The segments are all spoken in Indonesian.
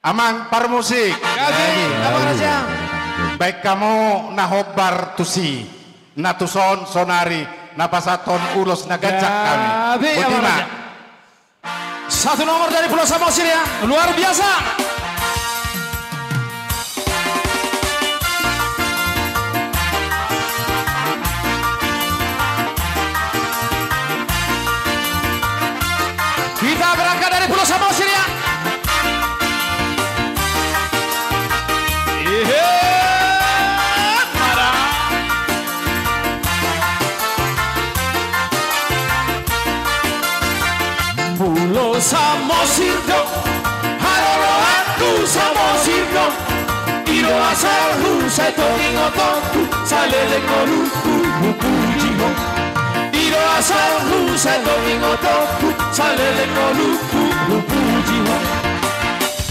Amang Parmusik. Abang Raja. Baik kamu nahobar tusi, natuson sonari, napasaton ulos nagajak kami. Abang Raja. Satu nomor dari Pulau Samosir ya, luar biasa. Kita berangkat dari Pulau Samosir ya. Pulau Samosir dong, haroro aku Samosir dong. Iro asal husai toking otoku, salele koruku hupuji ho. Iro asal husai toking otoku, salele koruku hupuji ho.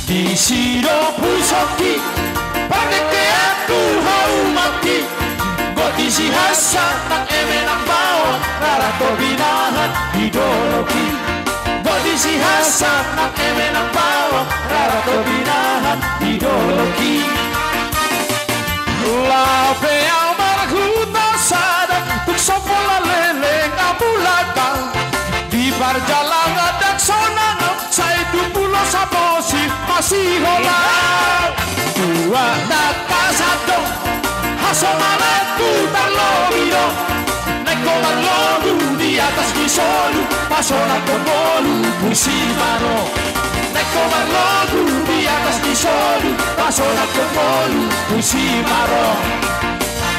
Di siro pusoki, pandeke aku hau mati. Goti si hasan tak emenang bawa, rara tobinahan idoloki. Kondisi Hasan nak emenang bawa rara tobinahan ideologi. Lape almarhuta sadang tuk sopola lele ngabulakang di perjalanan dak sonang saya 20 Samosir masih holang. Dua data satu hasonalaku tarlobiro neko tarlobu di atas kisolu pasona kembolu musimano. Neko tarlobu di atas kisolu pasona kembolu musimano.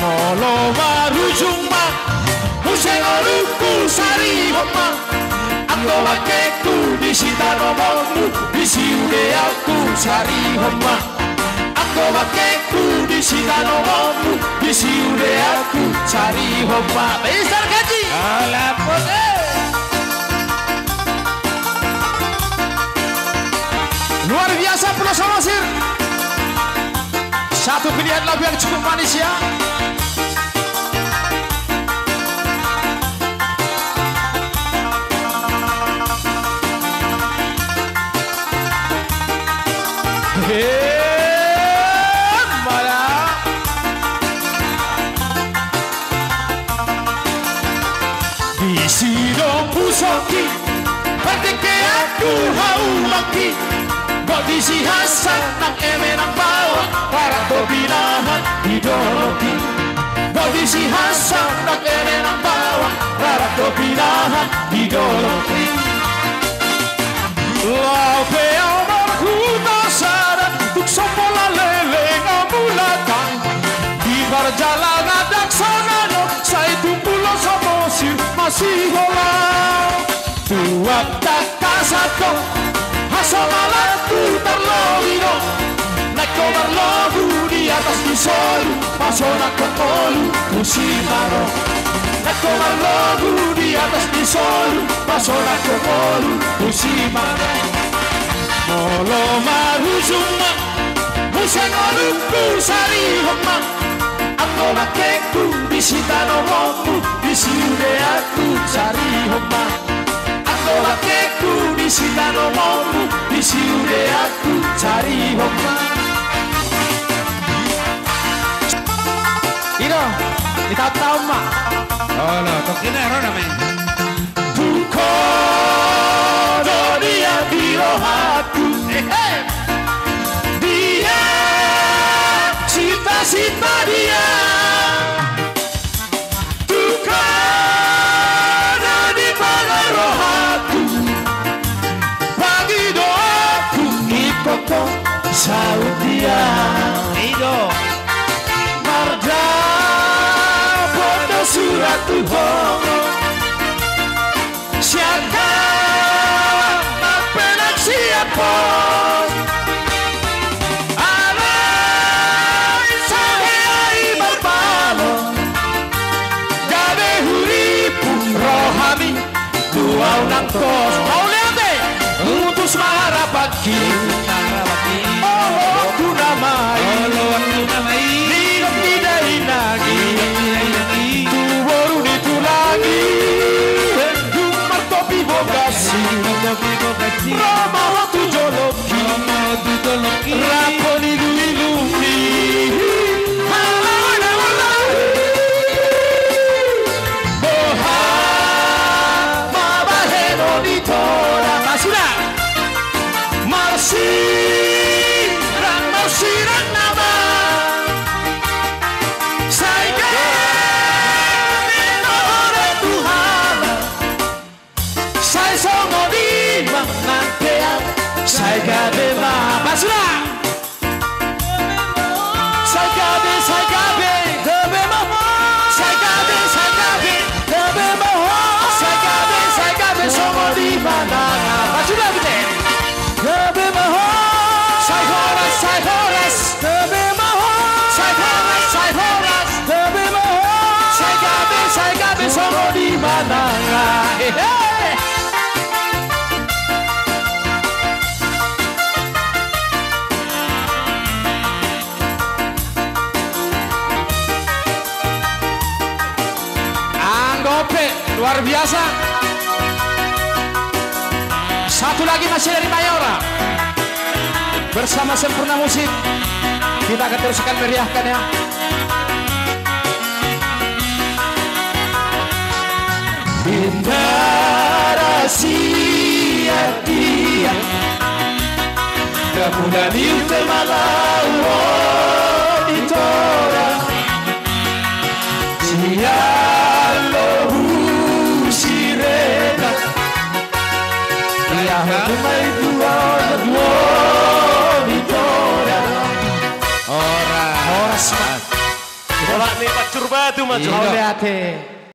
Molo baru jumpa musengoruku sari homa. Aku bakeku di sitaromomu di siude aku sari homa. Aku bakeku di sitaromomu di siude aku sari homa. Besar gaji alapote. Luar biasa Pulau Samosir. Satu pilihan lagu yang cukup manis ya. Di sidong pusoki, pandeke aku hau maki. Kondisi Hasan nak emenang bawa para tobinahan ideologi. Kondisi Hasan nak emenang bawa para tobinahan ideologi. Lape almarhuta sadang tuk sopola lele ngabulakang di perjalanan dak sonano saya 20 Samosir masih holang. Dua kata satu hasonalaku tarlobiro neko tarlobu di atas kisolu pasona kembolu musimano. Neko tarlobu di atas kisolu pasona kembolu musimano. Molo maru jumma musengoruku sari homa. Aku bakeku di sitaromomu di siude aku sari homa. Aku bakeku di sitaromomu di siude aku sari homa. Ino, kita tahu mak. Oh no, tokina ero namanya. Buko dia biro aku. Dia cita-cita dia. Tuhan di mana rohaku. Bagi doaku ikut saut dia. Ido. Marda bodoh surat Tuhan. Siapa penak siapa. Alai sahai berbalo. Gabe huripu rohami. Dua unang kos. Mau lihat deh. Untuk suara pagi. Oh, aku namai. Lihat tidak lagi. Tu baru itu lagi. Dumar topi bogasi. Rama waktu joloki. Rang mau sirang nama Sai ka minore Tuhan Sai songo di manantea Sai ka de ma basura Sai ka de debe mo Sai ka de mo Sai ka de songo di manana basura bite debe mo Sai horas debe mo Sai horas debe mo Sai ka de songo di manana hey. Anggope luar biasa. Satu lagi masih dari Mayora bersama Sempurna Musik. Kita akan teruskan meriahkan ya. Bintara sia dia kemudian itu malau ditora Sialo sirena Ya mai dua ditora Ora Bola nih pacur batu maju. Oleh ate